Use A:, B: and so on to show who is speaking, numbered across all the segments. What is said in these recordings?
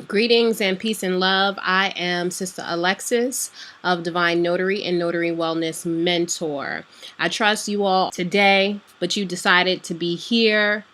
A: Greetings and peace and love. I am Sister Alexis of Divine Notary and Notary Wellness Mentor. I trust you all today, but you decided to be here.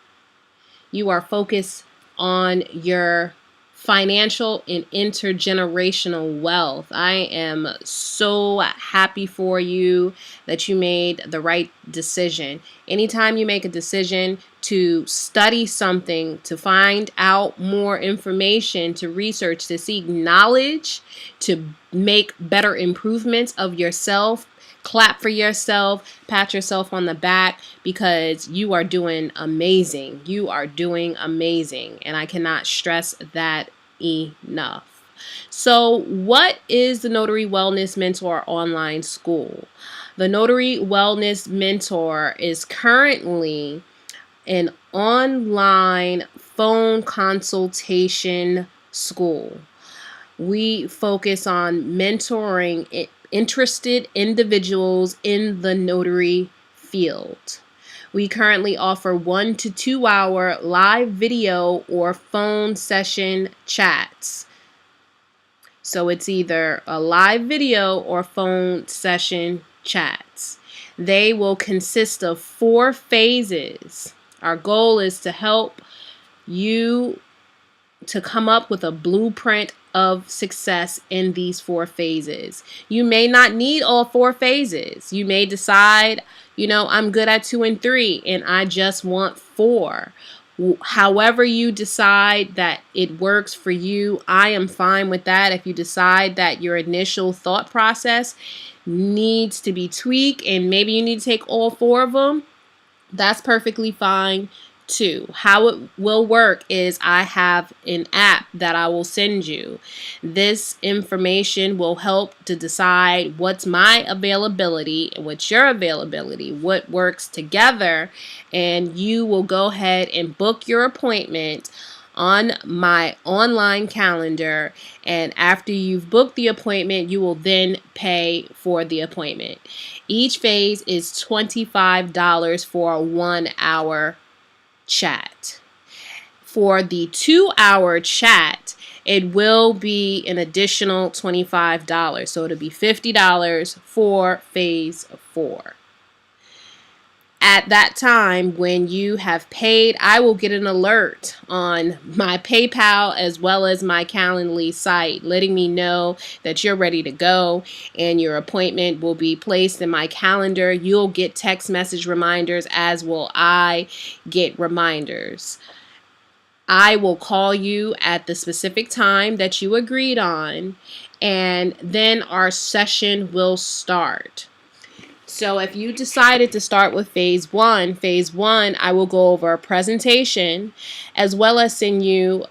A: You are focused on your financial and intergenerational wealth. I am so happy for you that you made the right decision. Anytime you make a decision to study something, to find out more information, to research, to seek knowledge, to make better improvements of yourself, clap for yourself, pat yourself on the back, because you are doing amazing. You are doing amazing. And I cannot stress that enough. So what is the Notary Wellness Mentor online school? The Notary Wellness Mentor is currently an online phone consultation school. We focus on mentoring interested individuals in the notary field. We currently offer 1 to 2 hour live video or phone session chats. So it's either a live video or phone session chats. They will consist of 4 phases. Our goal is to help you to come up with a blueprint of success in these 4 phases. You may not need all 4 phases. You may decide, I'm good at 2 and 3 and I just want 4. However you decide that it works for you, I am fine with that. If you decide that your initial thought process needs to be tweaked and maybe you need to take all 4 of them, that's perfectly fine too. How it will work is I have an app that I will send you. This information will help to decide what's my availability and what's your availability, what works together, and you will go ahead and book your appointment on my online calendar, and after you've booked the appointment, you will then pay for the appointment. Each phase is $25 for a 1 hour chat. For the 2 hour chat, it will be an additional $25. So it'll be $50 for phase 4. At that time, when you have paid, I will get an alert on my PayPal as well as my Calendly site, letting me know that you're ready to go and your appointment will be placed in my calendar. You'll get text message reminders, as will I get reminders. I will call you at the specific time that you agreed on, and then our session will start. So if you decided to start with phase 1, I will go over a presentation as well as send you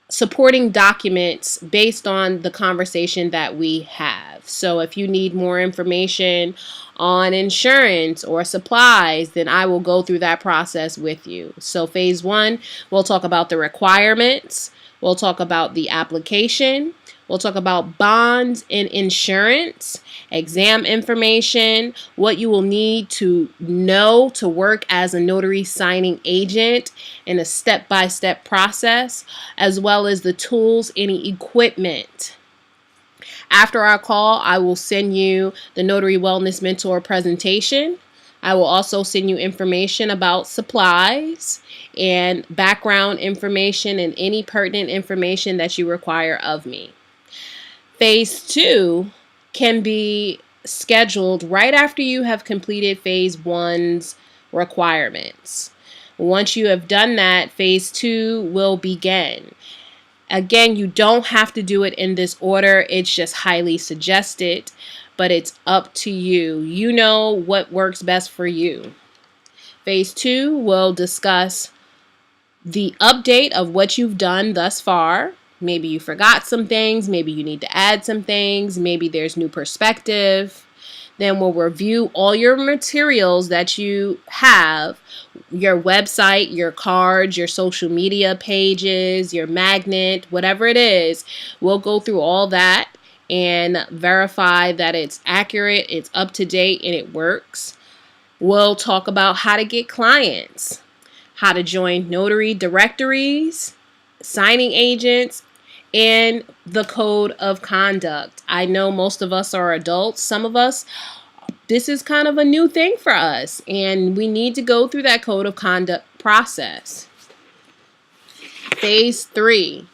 A: supporting documents based on the conversation that we have. So if you need more information on insurance or supplies, then I will go through that process with you. So phase 1, we'll talk about the requirements. We'll talk about the application. We'll talk about bonds and insurance, exam information, what you will need to know to work as a notary signing agent, and a step-by-step process, as well as the tools and equipment. After our call, I will send you the Notary Wellness Mentor presentation. I will also send you information about supplies and background information and any pertinent information that you require of me. Phase 2 can be scheduled right after you have completed phase 1's requirements. Once you have done that, phase 2 will begin. Again, you don't have to do it in this order. It's just highly suggested, but it's up to you. You know what works best for you. Phase 2 will discuss the update of what you've done thus far. Maybe you forgot some things. Maybe you need to add some things. Maybe there's new perspective. Then we'll review all your materials that you have, your website, your cards, your social media pages, your magnet, whatever it is. We'll go through all that and verify that it's accurate, it's up to date, and it works. We'll talk about how to get clients, how to join notary directories, signing agents, and the code of conduct. I know most of us are adults. Some of us, this is kind of a new thing for us, and we need to go through that code of conduct process. Phase 3,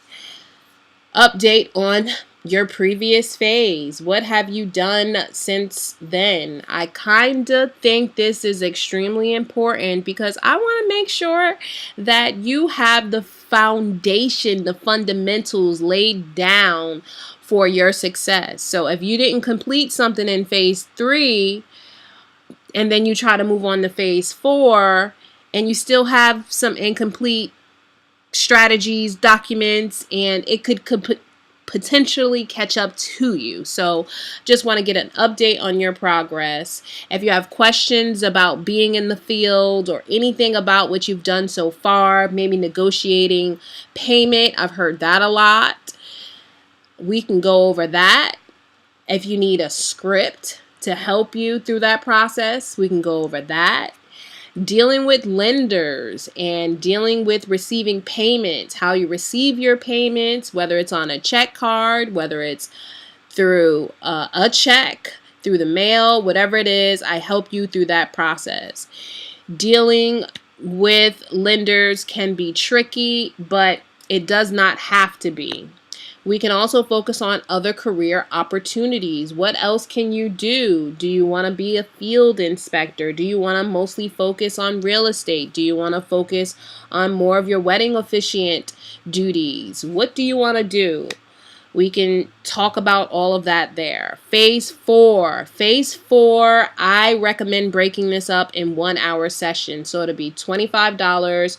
A: update on your previous phase. What have you done since then? I kind of think this is extremely important because I want to make sure that you have the foundation, the fundamentals laid down for your success. So if you didn't complete something in phase 3 and then you try to move on to phase 4 and you still have some incomplete strategies, documents, and it could potentially catch up to you. So just want to get an update on your progress. If you have questions about being in the field or anything about what you've done so far, maybe negotiating payment, I've heard that a lot. We can go over that. If you need a script to help you through that process, we can go over that. Dealing with lenders and dealing with receiving payments, how you receive your payments, whether it's on a check card, whether it's through a check, through the mail, whatever it is, I help you through that process. Dealing with lenders can be tricky, but it does not have to be. We can also focus on other career opportunities. What else can you do? Do you want to be a field inspector? Do you want to mostly focus on real estate? Do you want to focus on more of your wedding officiant duties? What do you want to do? We can talk about all of that there. Phase 4. Phase 4, I recommend breaking this up in 1 hour sessions. So it'll be $25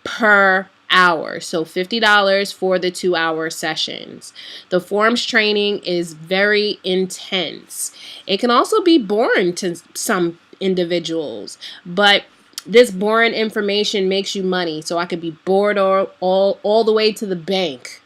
A: per hour. So $50 for the 2 hour sessions. The forms training is very intense. It can also be boring to some individuals, but this boring information makes you money. So I could be bored all the way to the bank.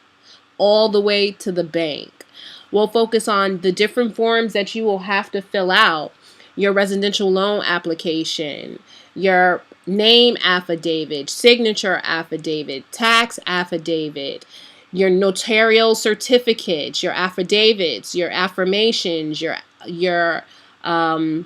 A: All the way to the bank. We'll focus on the different forms that you will have to fill out. Your residential loan application, your name affidavit, signature affidavit, tax affidavit, your notarial certificates, your affidavits, your affirmations, your I'm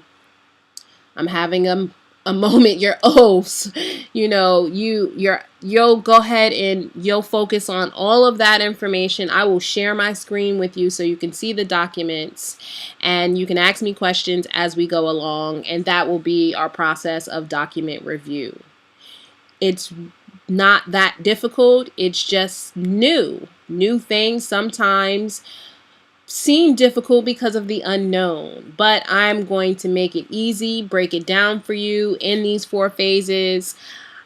A: having a moment, your oaths, you'll go ahead and you'll focus on all of that information. I will share my screen with you so you can see the documents and you can ask me questions as we go along, and that will be our process of document review. It's not that difficult. It's just new things sometimes seem difficult because of the unknown, but I'm going to make it easy, break it down for you in these 4 phases.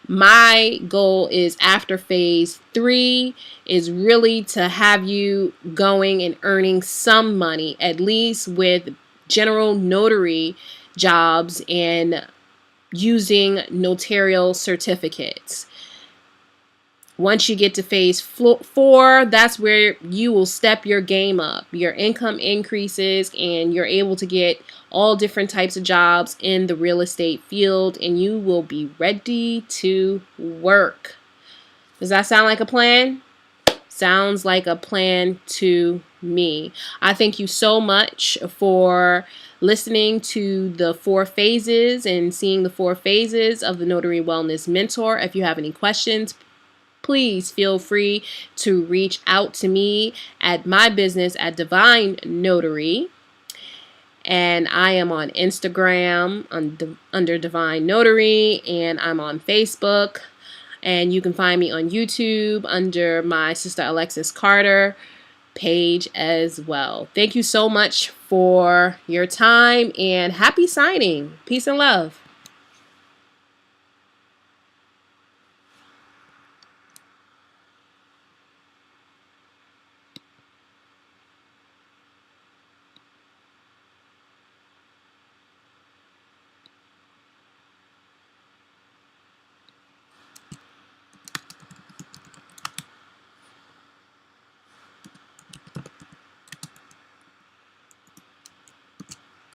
A: My goal is after phase 3 is really to have you going and earning some money, at least with general notary jobs and using notarial certificates. Once you get to phase 4, that's where you will step your game up. Your income increases and you're able to get all different types of jobs in the real estate field, and you will be ready to work. Does that sound like a plan? Sounds like a plan to me. I thank you so much for listening to the 4 phases and seeing the 4 phases of the Notary Wellness Mentor. If you have any questions, please feel free to reach out to me at my business at Divine Notary. And I am on Instagram under Divine Notary, and I'm on Facebook. And you can find me on YouTube under my Sister Alexis Carter page as well. Thank you so much for your time and happy signing. Peace and love.